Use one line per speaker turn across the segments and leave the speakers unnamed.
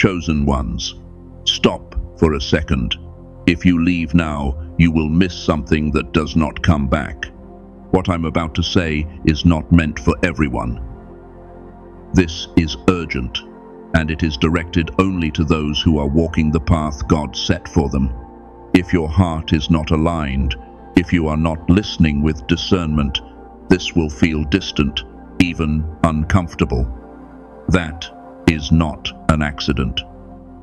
Chosen ones, stop for a second. If you leave now, you will miss something that does not come back. What I'm about to say is not meant for everyone. This is urgent, and it is directed only to those who are walking the path God set for them. If your heart is not aligned, if you are not listening with discernment, this will feel distant, even uncomfortable. That is not an accident.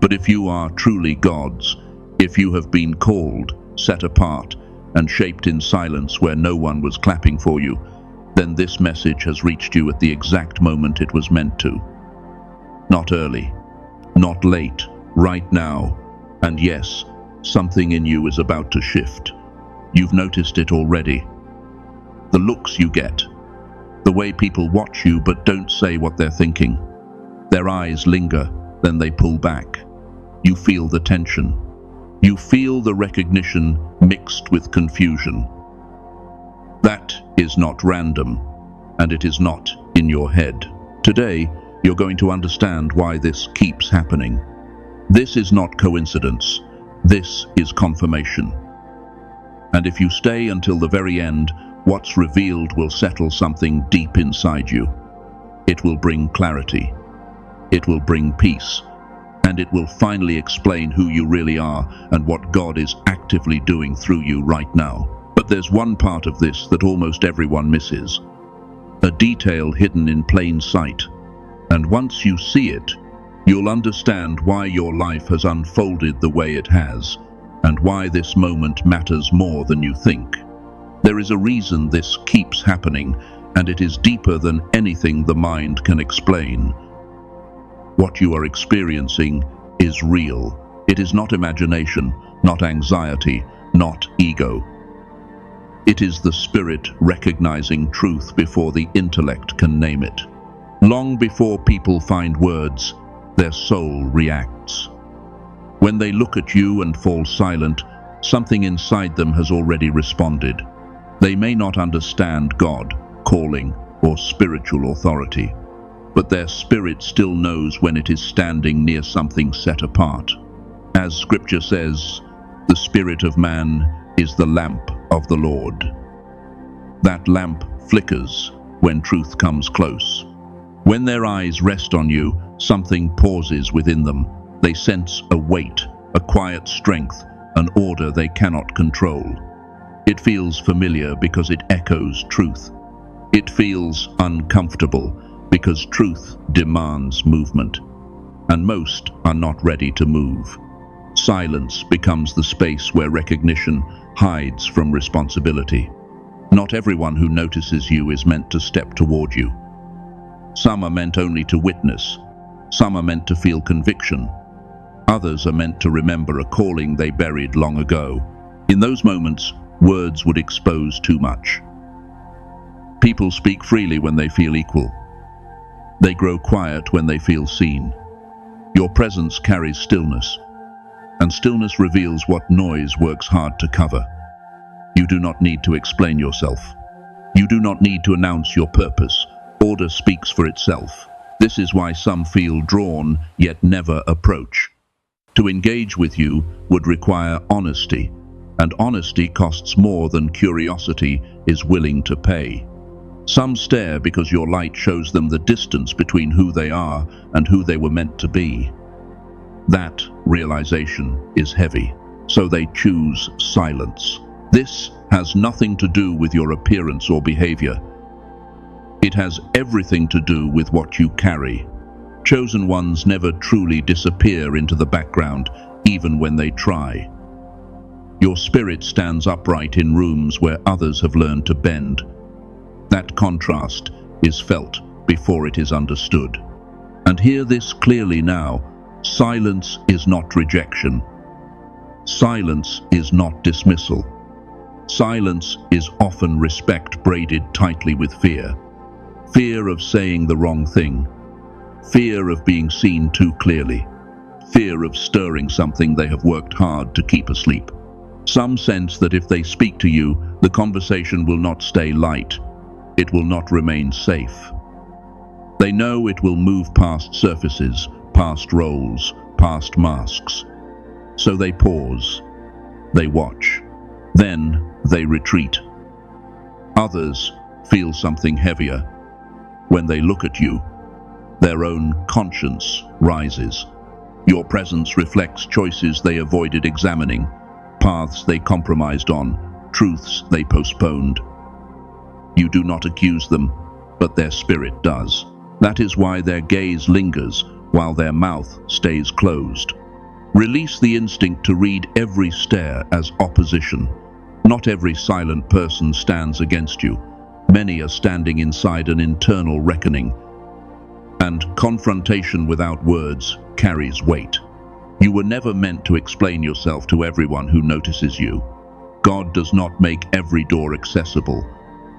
But if you are truly God's, if you have been called, set apart, and shaped in silence where no one was clapping for you, then this message has reached you at the exact moment it was meant to. Not early, not late, right now. And yes, something in you is about to shift. You've noticed it already. The looks you get, the way people watch you but don't say what they're thinking. Their eyes linger, then they pull back. You feel the tension. You feel the recognition mixed with confusion. That is not random, and it is not in your head. Today, you're going to understand why this keeps happening. This is not coincidence. This is confirmation. And if you stay until the very end, what's revealed will settle something deep inside you. It will bring clarity. It will bring peace. And it will finally explain who you really are and what God is actively doing through you right now. But there's one part of this that almost everyone misses. A detail hidden in plain sight. And once you see it, you'll understand why your life has unfolded the way it has, and why this moment matters more than you think. There is a reason this keeps happening, and it is deeper than anything the mind can explain. What you are experiencing is real. It is not imagination, not anxiety, not ego. It is the spirit recognizing truth before the intellect can name it. Long before people find words, their soul reacts. When they look at you and fall silent, something inside them has already responded. They may not understand God, calling, or spiritual authority, but their spirit still knows when it is standing near something set apart. As Scripture says, the spirit of man is the lamp of the Lord. That lamp flickers when truth comes close. When their eyes rest on you, something pauses within them. They sense a weight, a quiet strength, an order they cannot control. It feels familiar because it echoes truth. It feels uncomfortable because truth demands movement. And most are not ready to move. Silence becomes the space where recognition hides from responsibility. Not everyone who notices you is meant to step toward you. Some are meant only to witness. Some are meant to feel conviction. Others are meant to remember a calling they buried long ago. In those moments, words would expose too much. People speak freely when they feel equal. They grow quiet when they feel seen. Your presence carries stillness, and stillness reveals what noise works hard to cover. You do not need to explain yourself. You do not need to announce your purpose. Order speaks for itself. This is why some feel drawn, yet never approach. To engage with you would require honesty, and honesty costs more than curiosity is willing to pay. Some stare because your light shows them the distance between who they are and who they were meant to be. That realization is heavy, so they choose silence. This has nothing to do with your appearance or behavior. It has everything to do with what you carry. Chosen ones never truly disappear into the background, even when they try. Your spirit stands upright in rooms where others have learned to bend. That contrast is felt before it is understood. And hear this clearly now. Silence is not rejection. Silence is not dismissal. Silence is often respect braided tightly with fear. Fear of saying the wrong thing. Fear of being seen too clearly. Fear of stirring something they have worked hard to keep asleep. Some sense that if they speak to you, the conversation will not stay light. It will not remain safe. They know it will move past surfaces, past roles, past masks. So they pause, they watch, then they retreat. Others feel something heavier. When they look at you, their own conscience rises. Your presence reflects choices they avoided examining, paths they compromised on, truths they postponed. You do not accuse them, but their spirit does. That is why their gaze lingers while their mouth stays closed. Release the instinct to read every stare as opposition. Not every silent person stands against you. Many are standing inside an internal reckoning. And confrontation without words carries weight. You were never meant to explain yourself to everyone who notices you. God does not make every door accessible.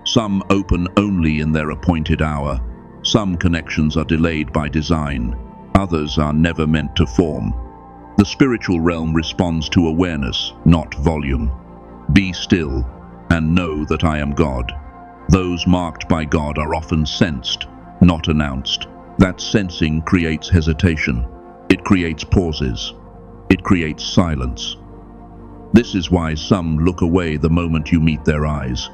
Some open only in their appointed hour. Some connections are delayed by design. Others are never meant to form. The spiritual realm responds to awareness, not volume. Be still and know that I am God. Those marked by God are often sensed, not announced. That sensing creates hesitation. It creates pauses. It creates silence. This is why some look away the moment you meet their eyes.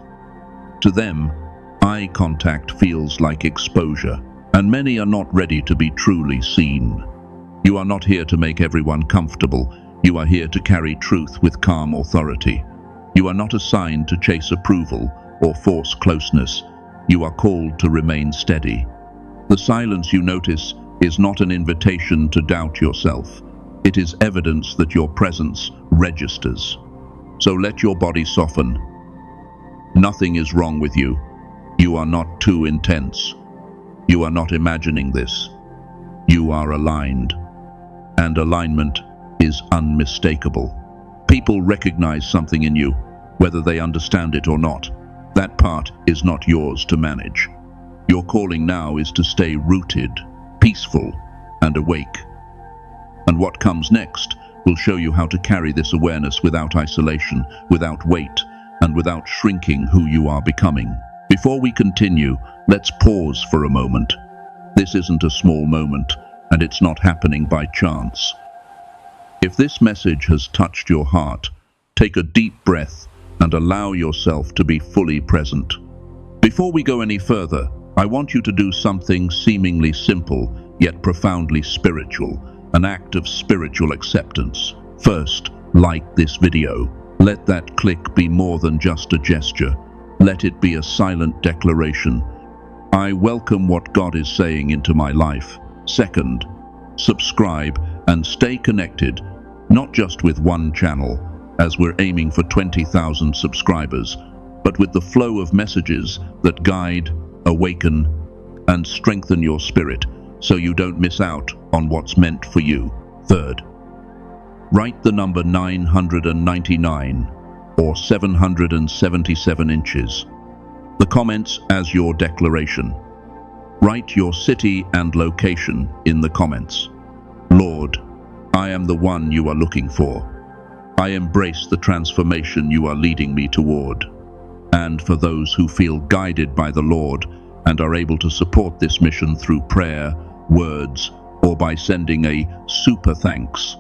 To them, eye contact feels like exposure, and many are not ready to be truly seen. You are not here to make everyone comfortable. You are here to carry truth with calm authority. You are not assigned to chase approval or force closeness. You are called to remain steady. The silence you notice is not an invitation to doubt yourself. It is evidence that your presence registers. So let your body soften. Nothing is wrong with you. You are not too intense. You are not imagining this. You are aligned. And alignment is unmistakable. People recognize something in you, whether they understand it or not. That part is not yours to manage. Your calling now is to stay rooted, peaceful, and awake. And what comes next will show you how to carry this awareness without isolation, without weight, and without shrinking who you are becoming. Before we continue, let's pause for a moment. This isn't a small moment, and it's not happening by chance. If this message has touched your heart, take a deep breath and allow yourself to be fully present. Before we go any further, I want you to do something seemingly simple, yet profoundly spiritual, an act of spiritual acceptance. First, like this video. Let that click be more than just a gesture. Let it be a silent declaration. I welcome what God is saying into my life. Second, subscribe and stay connected, not just with one channel, as we're aiming for 20,000 subscribers, but with the flow of messages that guide, awaken, and strengthen your spirit, so you don't miss out on what's meant for you. Third, write the number 999 or 777 inches. The comments as your declaration. Write your city and location in the comments. Lord, I am the one you are looking for. I embrace the transformation you are leading me toward. And for those who feel guided by the Lord and are able to support this mission through prayer, words, or by sending a super thanks,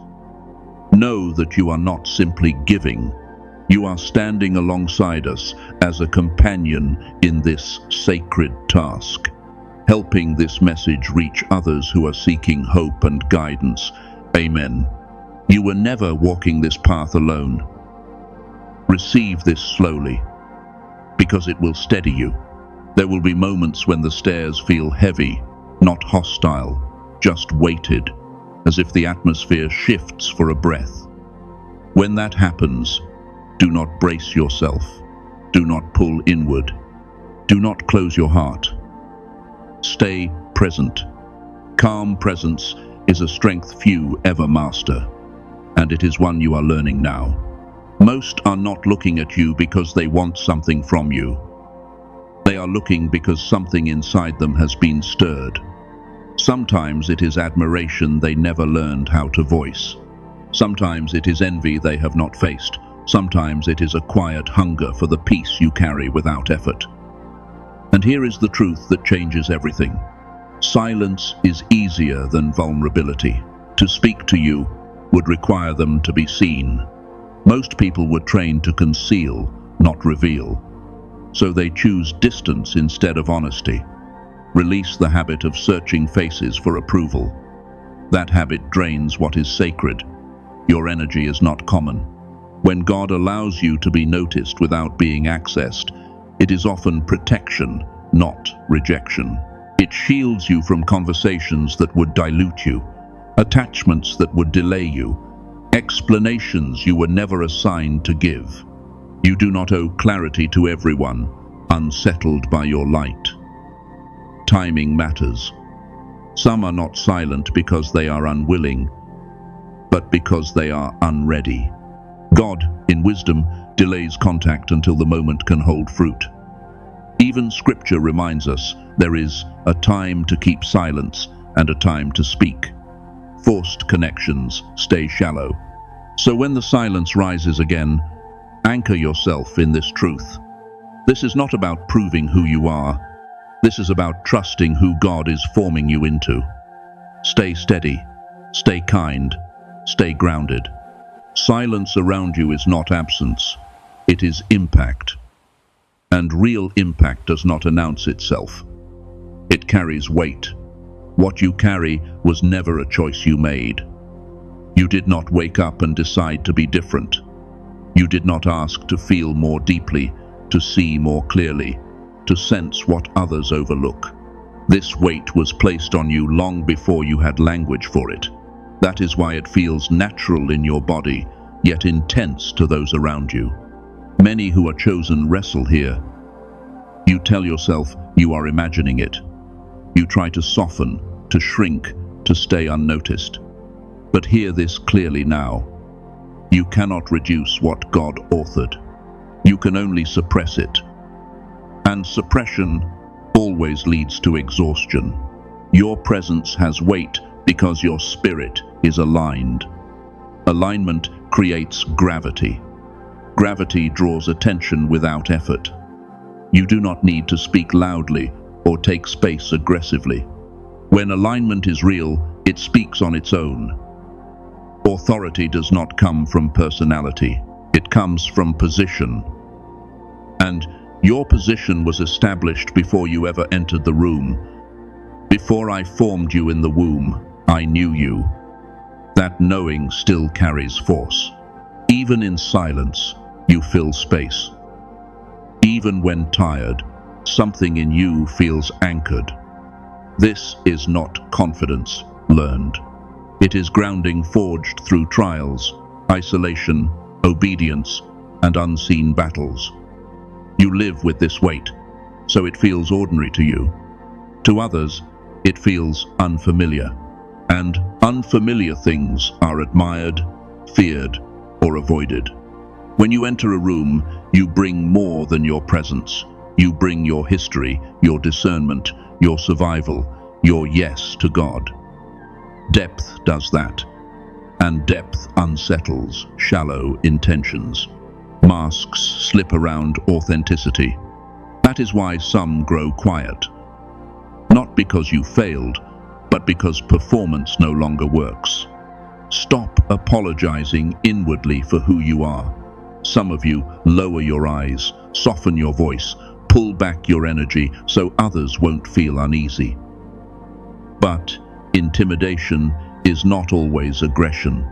know that you are not simply giving. You are standing alongside us as a companion in this sacred task, helping this message reach others who are seeking hope and guidance. Amen. You were never walking this path alone. Receive this slowly, because it will steady you. There will be moments when the stairs feel heavy, not hostile, just weighted, as if the atmosphere shifts for a breath. When that happens, do not brace yourself. Do not pull inward. Do not close your heart. Stay present. Calm presence is a strength few ever master, and it is one you are learning now. Most are not looking at you because they want something from you. They are looking because something inside them has been stirred. Sometimes it is admiration they never learned how to voice. Sometimes it is envy they have not faced. Sometimes it is a quiet hunger for the peace you carry without effort. And here is the truth that changes everything. Silence is easier than vulnerability. To speak to you would require them to be seen. Most people were trained to conceal, not reveal. So they choose distance instead of honesty. Release the habit of searching faces for approval. That habit drains what is sacred. Your energy is not common. When God allows you to be noticed without being accessed, it is often protection, not rejection. It shields you from conversations that would dilute you, attachments that would delay you, explanations you were never assigned to give. You do not owe clarity to everyone, unsettled by your light. Timing matters. Some are not silent because they are unwilling, but because they are unready. God, in wisdom, delays contact until the moment can hold fruit. Even Scripture reminds us there is a time to keep silence and a time to speak. Forced connections stay shallow. So when the silence rises again, anchor yourself in this truth. This is not about proving who you are. This is about trusting who God is forming you into. Stay steady, stay kind, stay grounded. Silence around you is not absence, it is impact. And real impact does not announce itself. It carries weight. What you carry was never a choice you made. You did not wake up and decide to be different. You did not ask to feel more deeply, to see more clearly, to sense what others overlook. This weight was placed on you long before you had language for it. That is why it feels natural in your body, yet intense to those around you. Many who are chosen wrestle here. You tell yourself you are imagining it. You try to soften, to shrink, to stay unnoticed. But hear this clearly now. You cannot reduce what God authored. You can only suppress it. And suppression always leads to exhaustion. Your presence has weight because your spirit is aligned. Alignment creates gravity. Gravity draws attention without effort. You do not need to speak loudly or take space aggressively. When alignment is real, it speaks on its own. Authority does not come from personality. It comes from position. And your position was established before you ever entered the room. Before I formed you in the womb, I knew you. That knowing still carries force. Even in silence, you fill space. Even when tired, something in you feels anchored. This is not confidence learned. It is grounding forged through trials, isolation, obedience, and unseen battles. You live with this weight, so it feels ordinary to you. To others, it feels unfamiliar. And unfamiliar things are admired, feared, or avoided. When you enter a room, you bring more than your presence. You bring your history, your discernment, your survival, your yes to God. Depth does that, and depth unsettles shallow intentions. Masks slip around authenticity. That is why some grow quiet. Not because you failed, but because performance no longer works. Stop apologizing inwardly for who you are. Some of you lower your eyes, soften your voice, pull back your energy so others won't feel uneasy. But intimidation is not always aggression.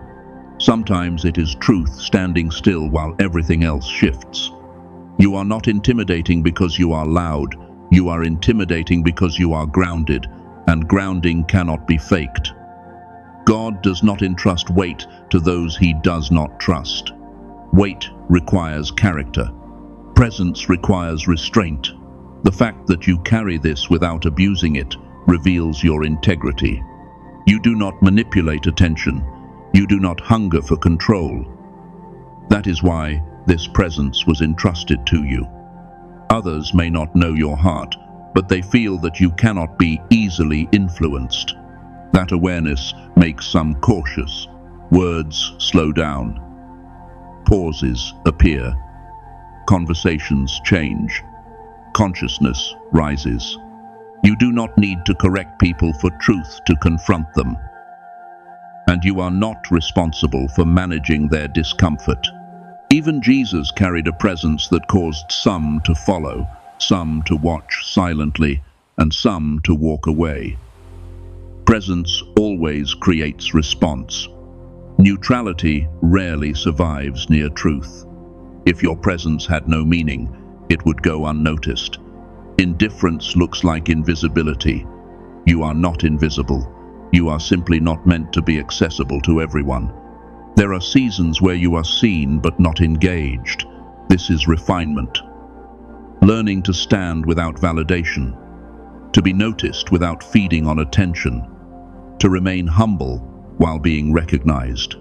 Sometimes it is truth standing still while everything else shifts. You are not intimidating because you are loud. You are intimidating because you are grounded, and grounding cannot be faked. God does not entrust weight to those he does not trust. Weight requires character. Presence requires restraint. The fact that you carry this without abusing it reveals your integrity. You do not manipulate attention. You do not hunger for control. That is why this presence was entrusted to you. Others may not know your heart, but they feel that you cannot be easily influenced. That awareness makes some cautious. Words slow down. Pauses appear. Conversations change. Consciousness rises. You do not need to correct people for truth to confront them. and you are not responsible for managing their discomfort. Even Jesus carried a presence that caused some to follow, some to watch silently, and some to walk away. Presence always creates response. Neutrality rarely survives near truth. If your presence had no meaning, it would go unnoticed. Indifference looks like invisibility. You are not invisible. You are simply not meant to be accessible to everyone. There are seasons where you are seen but not engaged. This is refinement. Learning to stand without validation, to be noticed without feeding on attention, to remain humble while being recognized.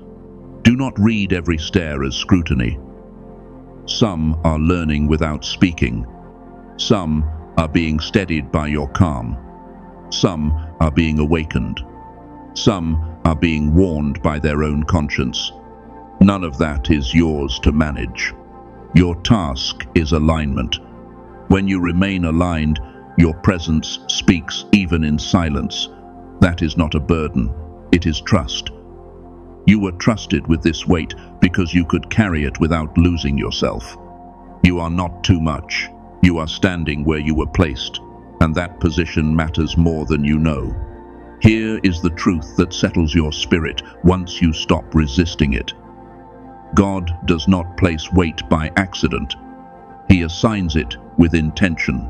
Do not read every stare as scrutiny. Some are learning without speaking. Some are being steadied by your calm. Some are being awakened. Some are being warned by their own conscience. None of that is yours to manage. Your task is alignment. When you remain aligned, your presence speaks even in silence. That is not a burden, it is trust. You were trusted with this weight because you could carry it without losing yourself. You are not too much. You are standing where you were placed, and that position matters more than you know. Here is the truth that settles your spirit once you stop resisting it. God does not place weight by accident. He assigns it with intention.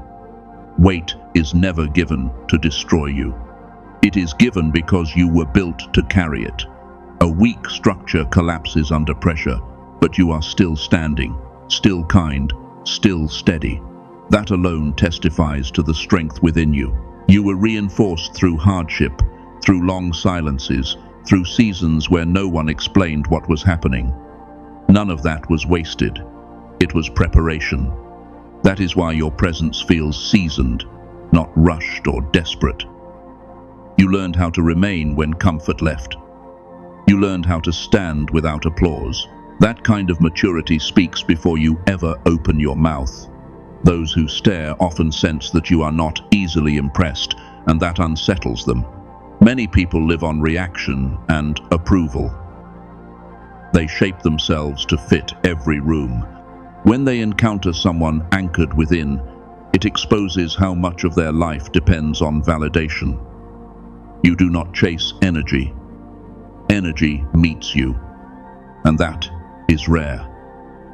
Weight is never given to destroy you. It is given because you were built to carry it. A weak structure collapses under pressure, but you are still standing, still kind, still steady. That alone testifies to the strength within you. You were reinforced through hardship, through long silences, through seasons where no one explained what was happening. None of that was wasted. It was preparation. That is why your presence feels seasoned, not rushed or desperate. You learned how to remain when comfort left. You learned how to stand without applause. That kind of maturity speaks before you ever open your mouth. Those who stare often sense that you are not easily impressed, and that unsettles them. Many people live on reaction and approval. They shape themselves to fit every room. When they encounter someone anchored within, it exposes how much of their life depends on validation. You do not chase energy. Energy meets you, and that is rare.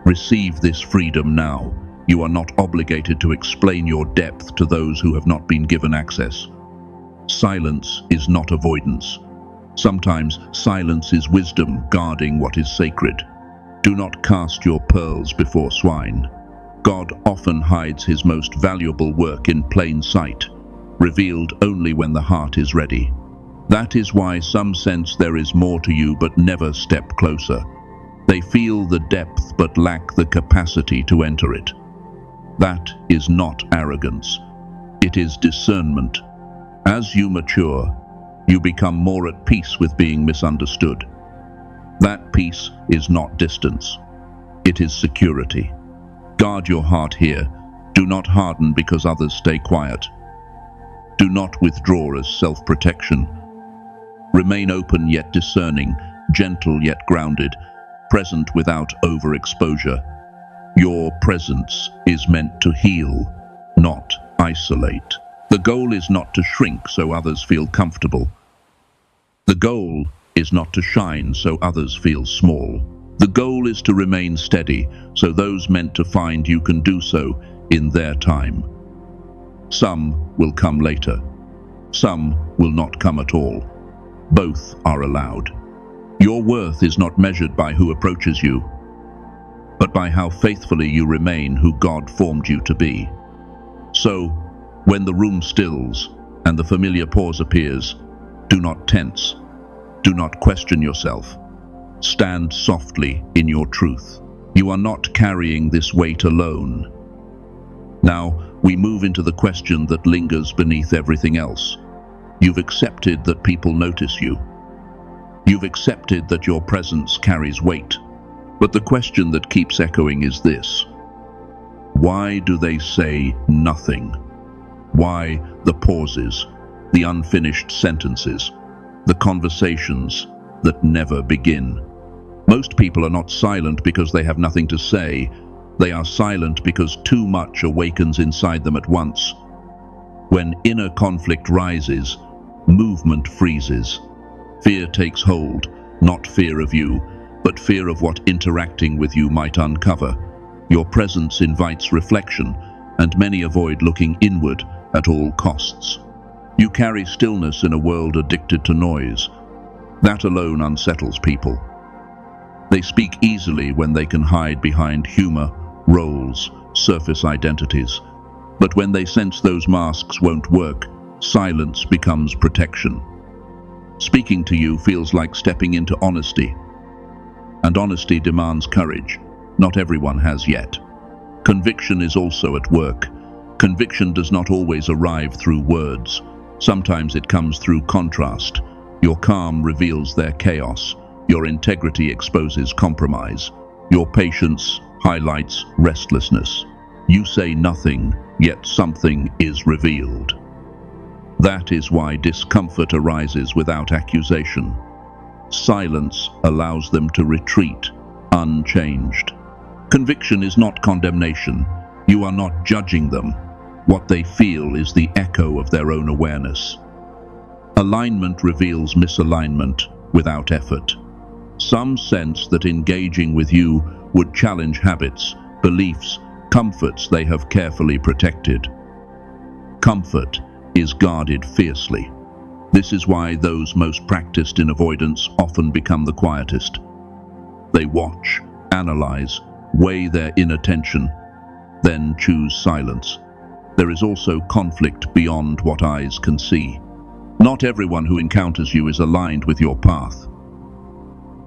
Receive this freedom now. You are not obligated to explain your depth to those who have not been given access. Silence is not avoidance. Sometimes silence is wisdom guarding what is sacred. Do not cast your pearls before swine. God often hides his most valuable work in plain sight, revealed only when the heart is ready. That is why some sense there is more to you but never step closer. They feel the depth but lack the capacity to enter it. That is not arrogance. It is discernment. As you mature, you become more at peace with being misunderstood. That peace is not distance. It is security. Guard your heart here. Do not harden because others stay quiet. Do not withdraw as self-protection. Remain open yet discerning, gentle yet grounded, present without overexposure. Your presence is meant to heal, not isolate. The goal is not to shrink so others feel comfortable. The goal is not to shine so others feel small. The goal is to remain steady so those meant to find you can do so in their time. Some will come later. Some will not come at all. Both are allowed. Your worth is not measured by who approaches you, but by how faithfully you remain who God formed you to be. So, when the room stills and the familiar pause appears, do not tense. Do not question yourself. Stand softly in your truth. You are not carrying this weight alone. Now, we move into the question that lingers beneath everything else. You've accepted that people notice you. You've accepted that your presence carries weight. But the question that keeps echoing is this: why do they say nothing? Why the pauses, the unfinished sentences, the conversations that never begin. Most people are not silent because they have nothing to say. They are silent because too much awakens inside them at once. When inner conflict rises, movement freezes. Fear takes hold, not fear of you, but fear of what interacting with you might uncover. Your presence invites reflection, and many avoid looking inward at all costs. You carry stillness in a world addicted to noise. That alone unsettles people. They speak easily when they can hide behind humor, roles, surface identities. But when they sense those masks won't work, silence becomes protection. Speaking to you feels like stepping into honesty. And honesty demands courage. Not everyone has yet. Conviction is also at work. Conviction does not always arrive through words. Sometimes it comes through contrast. Your calm reveals their chaos. Your integrity exposes compromise. Your patience highlights restlessness. You say nothing, yet something is revealed. That is why discomfort arises without accusation. Silence allows them to retreat, unchanged. Conviction is not condemnation. You are not judging them. What they feel is the echo of their own awareness. Alignment reveals misalignment without effort. Some sense that engaging with you would challenge habits, beliefs, comforts they have carefully protected. Comfort is guarded fiercely. This is why those most practiced in avoidance often become the quietest. They watch, analyze, weigh their inattention, then choose silence. There is also conflict beyond what eyes can see. Not everyone who encounters you is aligned with your path.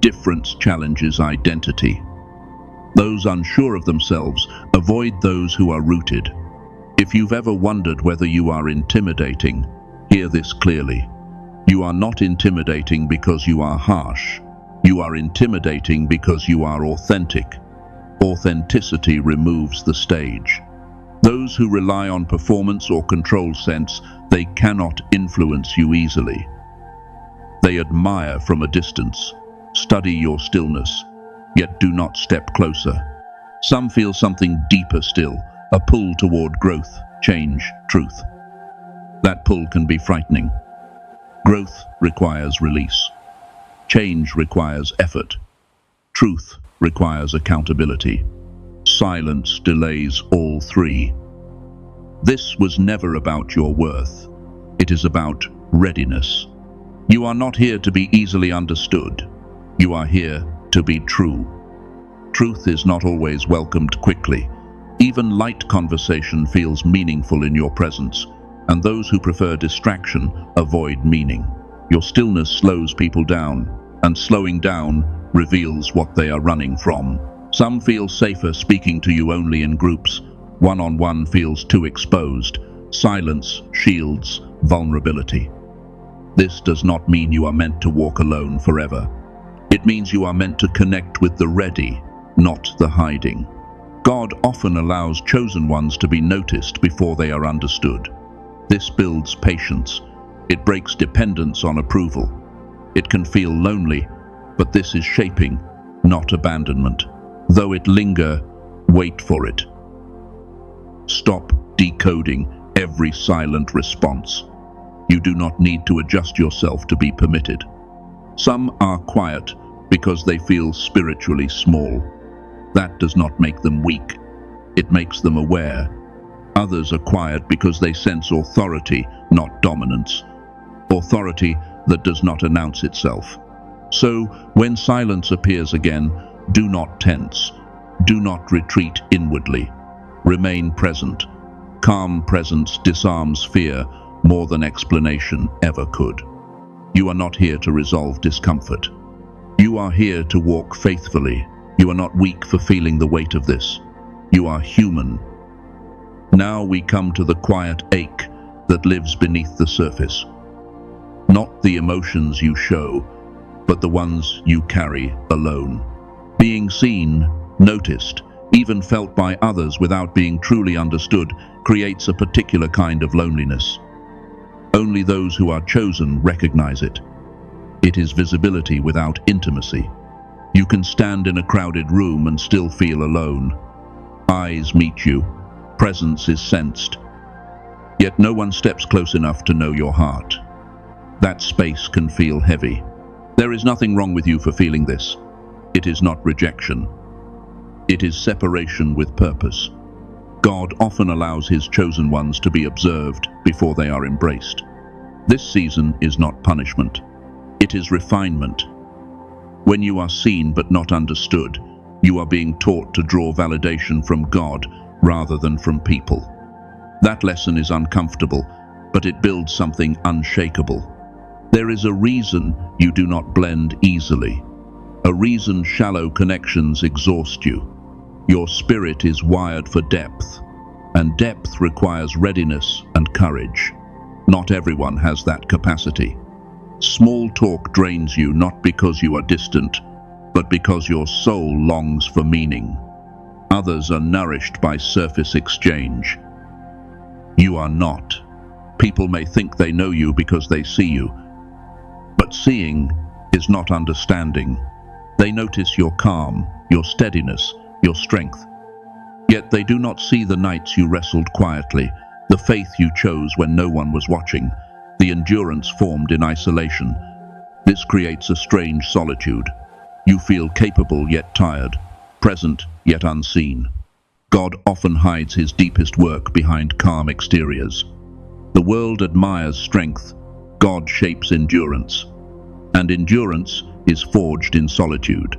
Difference challenges identity. Those unsure of themselves avoid those who are rooted. If you've ever wondered whether you are intimidating, hear this clearly. You are not intimidating because you are harsh. You are intimidating because you are authentic. Authenticity removes the stage. Those who rely on performance or control sense they cannot influence you easily. They admire from a distance, study your stillness, yet do not step closer. Some feel something deeper still, a pull toward growth, change, truth. That pull can be frightening. Growth requires release. Change requires effort. Truth requires accountability. Silence delays all three. This was never about your worth. It is about readiness. You are not here to be easily understood. You are here to be true. Truth is not always welcomed quickly. Even light conversation feels meaningful in your presence, and those who prefer distraction avoid meaning. Your stillness slows people down, and slowing down reveals what they are running from. Some feel safer speaking to you only in groups. One-on-one feels too exposed. Silence shields vulnerability. This does not mean you are meant to walk alone forever. It means you are meant to connect with the ready, not the hiding. God often allows chosen ones to be noticed before they are understood. This builds patience. It breaks dependence on approval. It can feel lonely, but this is shaping, not abandonment. Though it linger, wait for it. Stop decoding every silent response. You do not need to adjust yourself to be permitted. Some are quiet because they feel spiritually small. That does not make them weak. It makes them aware. Others are quiet because they sense authority, not dominance. Authority that does not announce itself. So, when silence appears again, do not tense. Do not retreat inwardly. Remain present. Calm presence disarms fear more than explanation ever could. You are not here to resolve discomfort. You are here to walk faithfully. You are not weak for feeling the weight of this. You are human. Now we come to the quiet ache that lives beneath the surface. Not the emotions you show, but the ones you carry alone. Being seen, noticed, even felt by others without being truly understood, creates a particular kind of loneliness. Only those who are chosen recognize it. It is visibility without intimacy. You can stand in a crowded room and still feel alone. Eyes meet you. Presence is sensed. Yet no one steps close enough to know your heart. That space can feel heavy. There is nothing wrong with you for feeling this. It is not rejection. It is separation with purpose. God often allows his chosen ones to be observed before they are embraced. This season is not punishment. It is refinement. When you are seen but not understood, you are being taught to draw validation from God rather than from people. That lesson is uncomfortable, but it builds something unshakable. There is a reason you do not blend easily. A reason shallow connections exhaust you. Your spirit is wired for depth, and depth requires readiness and courage. Not everyone has that capacity. Small talk drains you not because you are distant, but because your soul longs for meaning. Others are nourished by surface exchange. You are not. People may think they know you because they see you, but seeing is not understanding. They notice your calm, your steadiness, your strength. Yet they do not see the nights you wrestled quietly, the faith you chose when no one was watching, the endurance formed in isolation. This creates a strange solitude. You feel capable yet tired, present yet unseen. God often hides his deepest work behind calm exteriors. The world admires strength. God shapes endurance. And endurance is forged in solitude.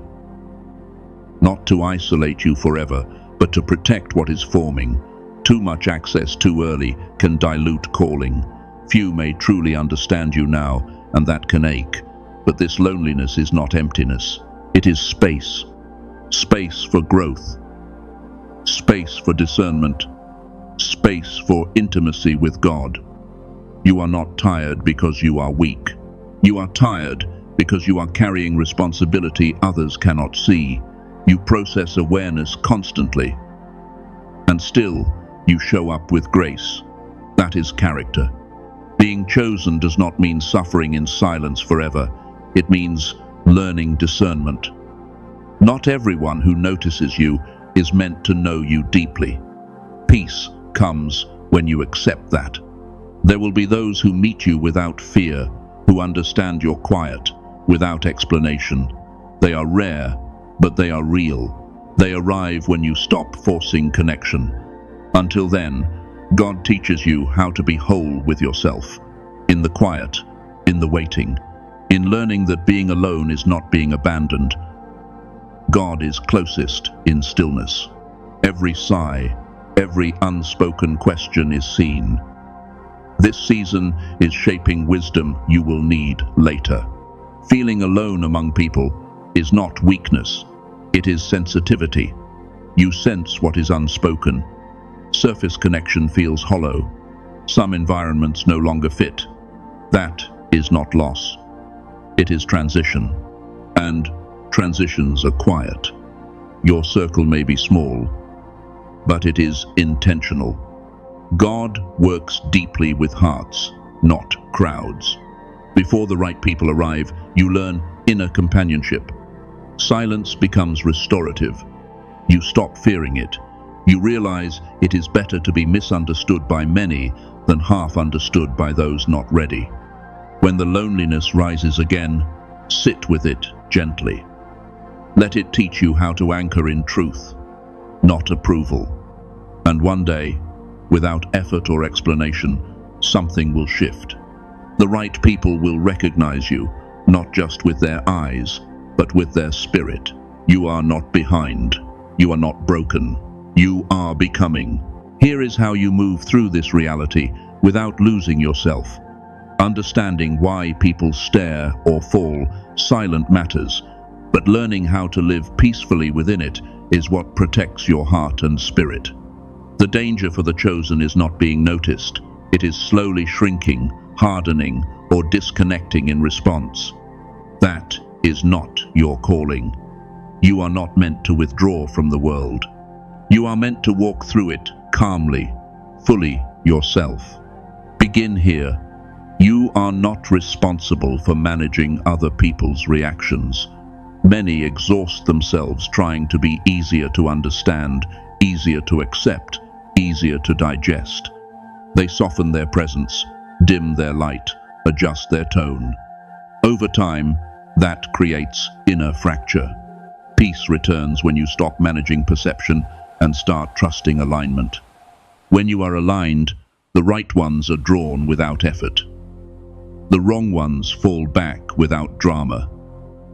Not to isolate you forever, but to protect what is forming. Too much access too early can dilute calling. Few may truly understand you now, and that can ache. But this loneliness is not emptiness. It is space. Space for growth. Space for discernment. Space for intimacy with God. You are not tired because you are weak. You are tired because you are carrying responsibility others cannot see. You process awareness constantly. And still, you show up with grace. That is character. Being chosen does not mean suffering in silence forever. It means learning discernment. Not everyone who notices you is meant to know you deeply. Peace comes when you accept that. There will be those who meet you without fear, who understand your quiet, without explanation. They are rare, but they are real. They arrive when you stop forcing connection. Until then, God teaches you how to be whole with yourself, in the quiet, in the waiting, in learning that being alone is not being abandoned. God is closest in stillness. Every sigh, every unspoken question is seen. This season is shaping wisdom you will need later. Feeling alone among people is not weakness, it is sensitivity. You sense what is unspoken. Surface connection feels hollow. Some environments no longer fit. That is not loss. It is transition. And transitions are quiet. Your circle may be small, but it is intentional. God works deeply with hearts, not crowds. Before the right people arrive, you learn inner companionship. Silence becomes restorative. You stop fearing it. You realize it is better to be misunderstood by many than half understood by those not ready. When the loneliness rises again, sit with it gently. Let it teach you how to anchor in truth, not approval. And one day, without effort or explanation, something will shift. The right people will recognize you, not just with their eyes, but with their spirit. You are not behind. You are not broken. You are becoming. Here is how you move through this reality without losing yourself. Understanding why people stare or fall, silent matters, but learning how to live peacefully within it is what protects your heart and spirit. The danger for the chosen is not being noticed. It is slowly shrinking, hardening, or disconnecting in response. That is not your calling. You are not meant to withdraw from the world. You are meant to walk through it calmly, fully yourself. Begin here. You are not responsible for managing other people's reactions. Many exhaust themselves trying to be easier to understand, easier to accept, easier to digest. They soften their presence, dim their light, adjust their tone. Over time, that creates inner fracture. Peace returns when you stop managing perception and start trusting alignment. When you are aligned, the right ones are drawn without effort. The wrong ones fall back without drama.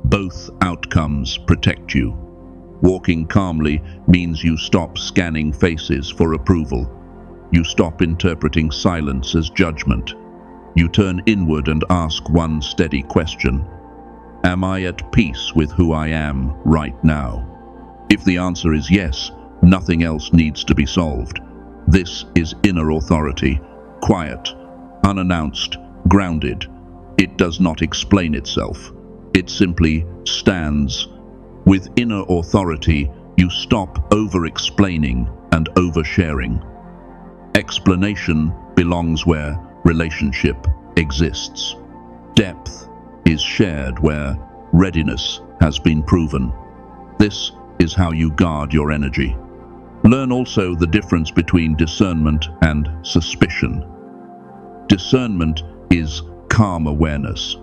Both outcomes protect you. Walking calmly means you stop scanning faces for approval. You stop interpreting silence as judgment. You turn inward and ask one steady question. Am I at peace with who I am right now? If the answer is yes, nothing else needs to be solved. This is inner authority, quiet, unannounced, grounded. It does not explain itself. It simply stands. With inner authority, you stop over-explaining and oversharing. Explanation belongs where relationship exists. Depth is shared where readiness has been proven. This is how you guard your energy. Learn also the difference between discernment and suspicion. Discernment is calm awareness.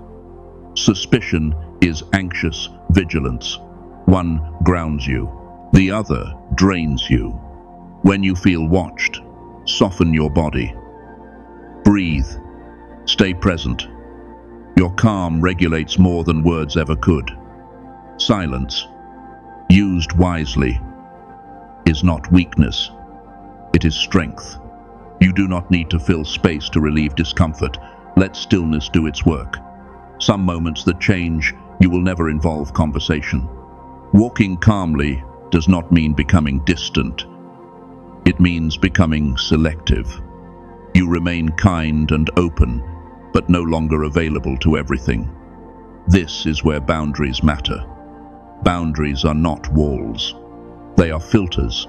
Suspicion is anxious vigilance. One grounds you, the other drains you. When you feel watched, soften your body. Breathe. Stay present. Your calm regulates more than words ever could. Silence, used wisely, is not weakness. It is strength. You do not need to fill space to relieve discomfort. Let stillness do its work. Some moments that change you will never involve conversation. Walking calmly does not mean becoming distant. It means becoming selective. You remain kind and open, but no longer available to everything. This is where boundaries matter. Boundaries are not walls. They are filters.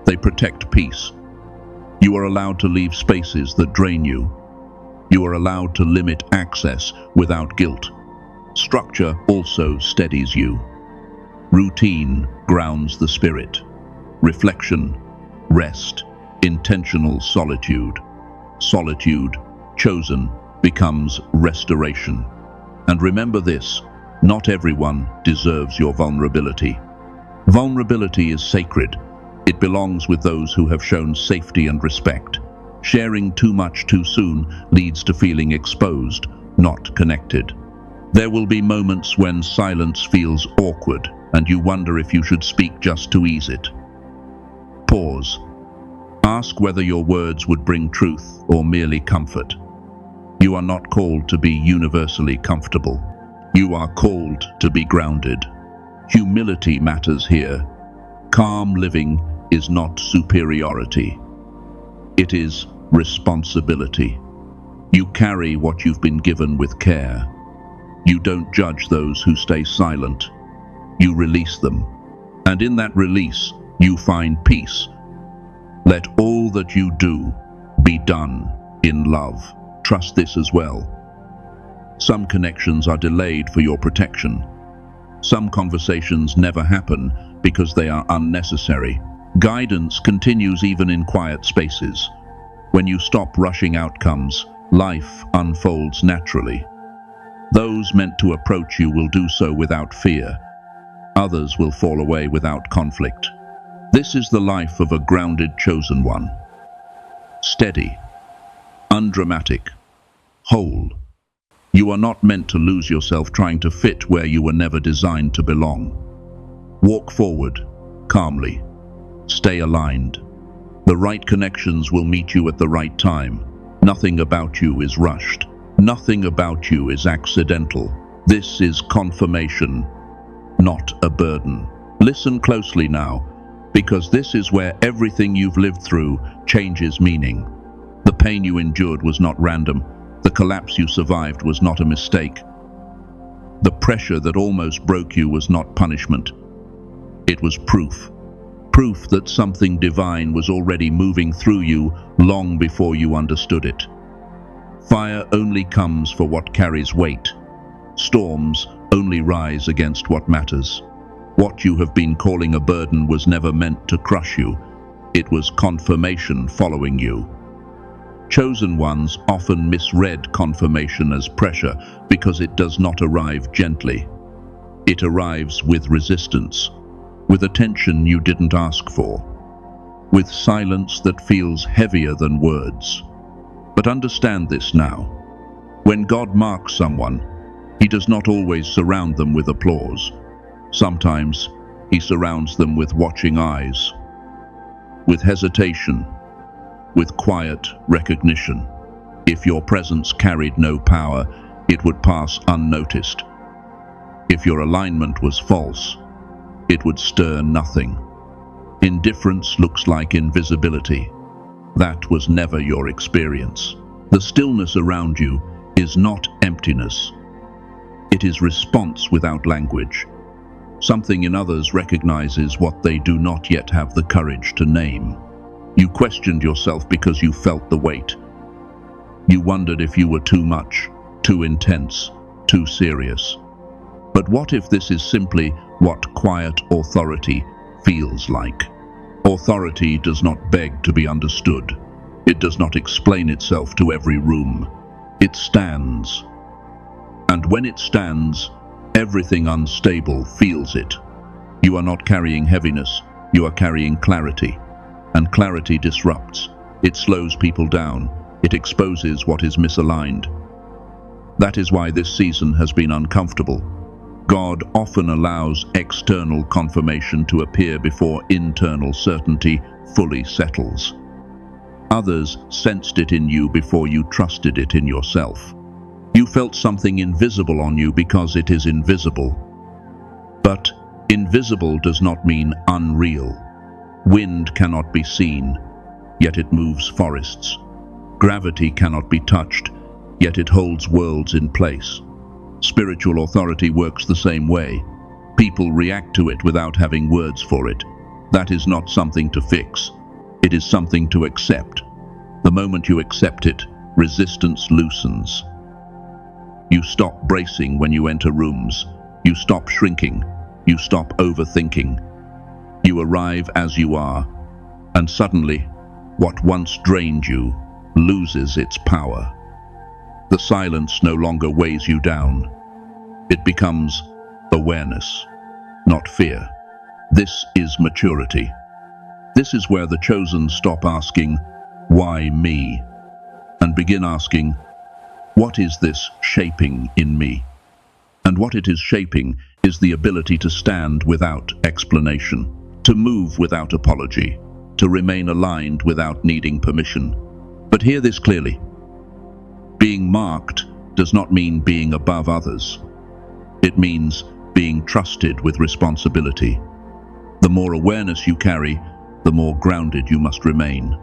They protect peace. You are allowed to leave spaces that drain you. You are allowed to limit access without guilt. Structure also steadies you. Routine grounds the spirit. Reflection, rest, intentional solitude. Solitude, chosen, becomes restoration. And remember this, not everyone deserves your vulnerability. Vulnerability is sacred. It belongs with those who have shown safety and respect. Sharing too much too soon leads to feeling exposed, not connected. There will be moments when silence feels awkward and you wonder if you should speak just to ease it. Pause. Ask whether your words would bring truth or merely comfort. You are not called to be universally comfortable. You are called to be grounded. Humility matters here. Calm living is not superiority. It is responsibility. You carry what you've been given with care. You don't judge those who stay silent. You release them. And in that release, you find peace. Let all that you do be done in love. Trust this as well. Some connections are delayed for your protection. Some conversations never happen because they are unnecessary. Guidance continues even in quiet spaces. When you stop rushing outcomes, life unfolds naturally. Those meant to approach you will do so without fear. Others will fall away without conflict. This is the life of a grounded chosen one. Steady, undramatic, whole. You are not meant to lose yourself trying to fit where you were never designed to belong. Walk forward, calmly. Stay aligned. The right connections will meet you at the right time. Nothing about you is rushed. Nothing about you is accidental. This is confirmation, not a burden. Listen closely now, because this is where everything you've lived through changes meaning. The pain you endured was not random. The collapse you survived was not a mistake. The pressure that almost broke you was not punishment. It was proof. Proof that something divine was already moving through you long before you understood it. Fire only comes for what carries weight. Storms only rise against what matters. What you have been calling a burden was never meant to crush you. It was confirmation following you. Chosen ones often misread confirmation as pressure because it does not arrive gently. It arrives with resistance, with attention you didn't ask for, with silence that feels heavier than words. But understand this now. When God marks someone, He does not always surround them with applause. Sometimes He surrounds them with watching eyes, with hesitation, with quiet recognition. If your presence carried no power, it would pass unnoticed. If your alignment was false, it would stir nothing. Indifference looks like invisibility. That was never your experience. The stillness around you is not emptiness. It is response without language. Something in others recognizes what they do not yet have the courage to name. You questioned yourself because you felt the weight. You wondered if you were too much, too intense, too serious. But what if this is simply what quiet authority feels like? Authority does not beg to be understood. It does not explain itself to every room. It stands. And when it stands, everything unstable feels it. You are not carrying heaviness, you are carrying clarity. And clarity disrupts. It slows people down. It exposes what is misaligned. That is why this season has been uncomfortable. God often allows external confirmation to appear before internal certainty fully settles. Others sensed it in you before you trusted it in yourself. You felt something invisible on you because it is invisible. But invisible does not mean unreal. Wind cannot be seen, yet it moves forests. Gravity cannot be touched, yet it holds worlds in place. Spiritual authority works the same way. People react to it without having words for it. That is not something to fix. It is something to accept. The moment you accept it, resistance loosens. You stop bracing when you enter rooms. You stop shrinking. You stop overthinking. You arrive as you are, and suddenly, what once drained you loses its power. The silence no longer weighs you down. It becomes awareness, not fear. This is maturity. This is where the chosen stop asking, "Why me?" and begin asking, "What is this shaping in me?" And what it is shaping is the ability to stand without explanation, to move without apology, to remain aligned without needing permission. But hear this clearly. Being marked does not mean being above others. It means being trusted with responsibility. The more awareness you carry, the more grounded you must remain.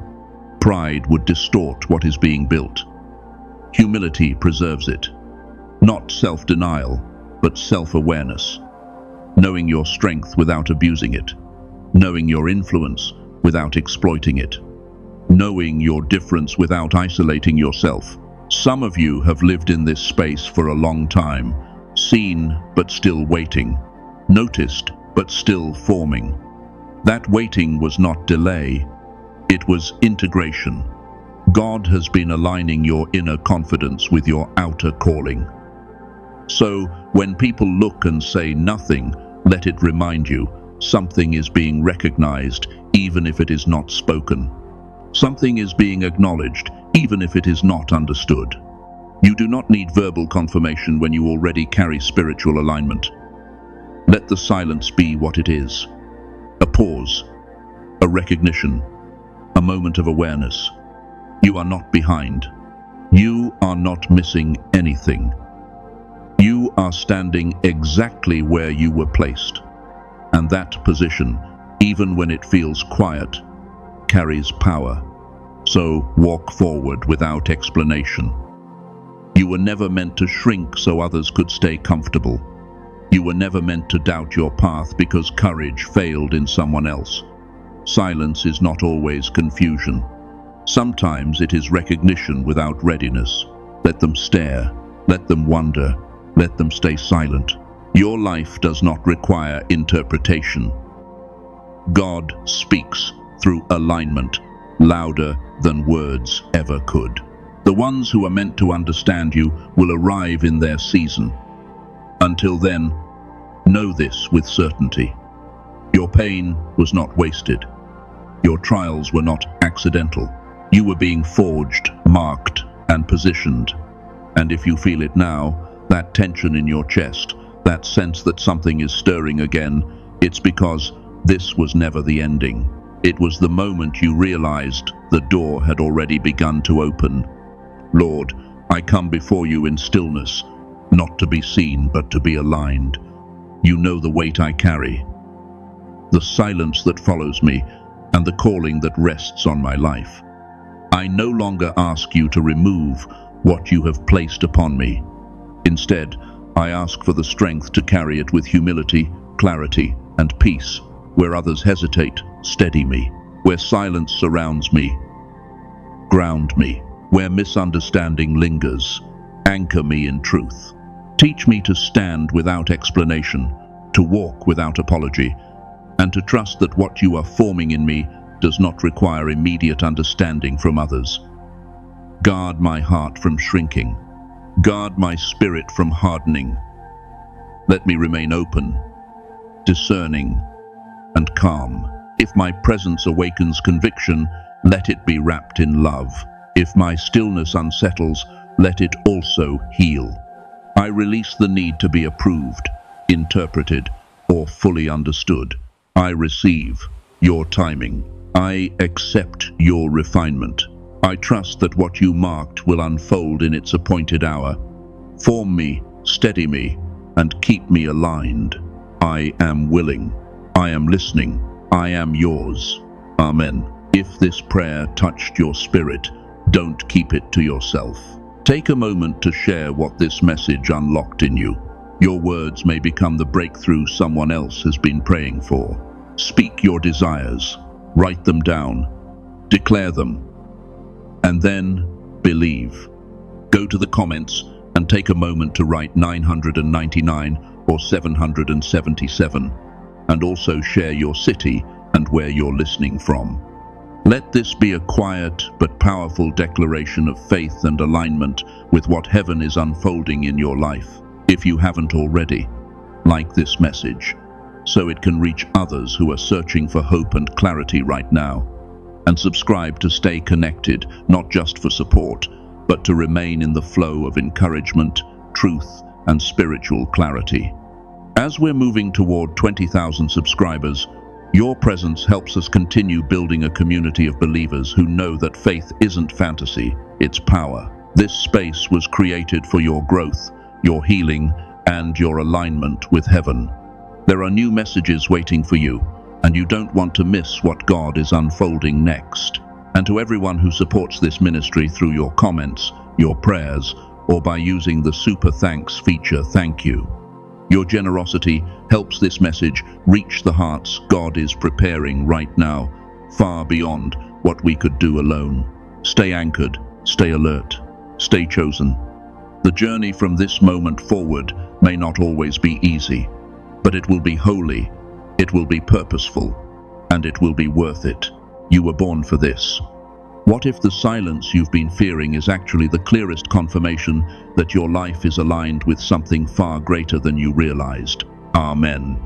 Pride would distort what is being built. Humility preserves it. Not self-denial, but self-awareness. Knowing your strength without abusing it. Knowing your influence without exploiting it. Knowing your difference without isolating yourself. Some of you have lived in this space for a long time, seen but still waiting, noticed but still forming. That waiting was not delay, it was integration. God has been aligning your inner confidence with your outer calling. So, when people look and say nothing, let it remind you, something is being recognized, even if it is not spoken. Something is being acknowledged, even if it is not understood. You do not need verbal confirmation when you already carry spiritual alignment. Let the silence be what it is. A pause, a recognition, a moment of awareness. You are not behind. You are not missing anything. You are standing exactly where you were placed. And that position, even when it feels quiet, carries power. So walk forward without explanation. You were never meant to shrink so others could stay comfortable. You were never meant to doubt your path because courage failed in someone else. Silence is not always confusion. Sometimes it is recognition without readiness. Let them stare. Let them wonder. Let them stay silent. Your life does not require interpretation. God speaks through alignment, louder than words ever could. The ones who are meant to understand you will arrive in their season. Until then, know this with certainty. Your pain was not wasted. Your trials were not accidental. You were being forged, marked, and positioned. And if you feel it now, that tension in your chest, that sense that something is stirring again, it's because this was never the ending. It was the moment you realized the door had already begun to open. Lord, I come before you in stillness, not to be seen, but to be aligned. You know the weight I carry, the silence that follows me, and the calling that rests on my life. I no longer ask you to remove what you have placed upon me. Instead, I ask for the strength to carry it with humility, clarity, and peace. Where others hesitate, steady me. Where silence surrounds me, ground me. Where misunderstanding lingers, anchor me in truth. Teach me to stand without explanation, to walk without apology, and to trust that what you are forming in me does not require immediate understanding from others. Guard my heart from shrinking. Guard my spirit from hardening. Let me remain open, discerning, and calm. If my presence awakens conviction, let it be wrapped in love. If my stillness unsettles, let it also heal. I release the need to be approved, interpreted, or fully understood. I receive your timing. I accept your refinement. I trust that what you marked will unfold in its appointed hour. Form me, steady me, and keep me aligned. I am willing. I am listening. I am yours. Amen. If this prayer touched your spirit, don't keep it to yourself. Take a moment to share what this message unlocked in you. Your words may become the breakthrough someone else has been praying for. Speak your desires. Write them down. Declare them. And then believe. Go to the comments and take a moment to write 999 or 777, and also share your city and where you're listening from. Let this be a quiet but powerful declaration of faith and alignment with what heaven is unfolding in your life. If you haven't already, like this message, so it can reach others who are searching for hope and clarity right now. And subscribe to stay connected, not just for support, but to remain in the flow of encouragement, truth, and spiritual clarity. As we're moving toward 20,000 subscribers, your presence helps us continue building a community of believers who know that faith isn't fantasy, it's power. This space was created for your growth, your healing, and your alignment with heaven. There are new messages waiting for you, and you don't want to miss what God is unfolding next. And to everyone who supports this ministry through your comments, your prayers, or by using the Super Thanks feature, thank you. Your generosity helps this message reach the hearts God is preparing right now, far beyond what we could do alone. Stay anchored, stay alert, stay chosen. The journey from this moment forward may not always be easy, but it will be holy, it will be purposeful, and it will be worth it. You were born for this. What if the silence you've been fearing is actually the clearest confirmation that your life is aligned with something far greater than you realized? Amen.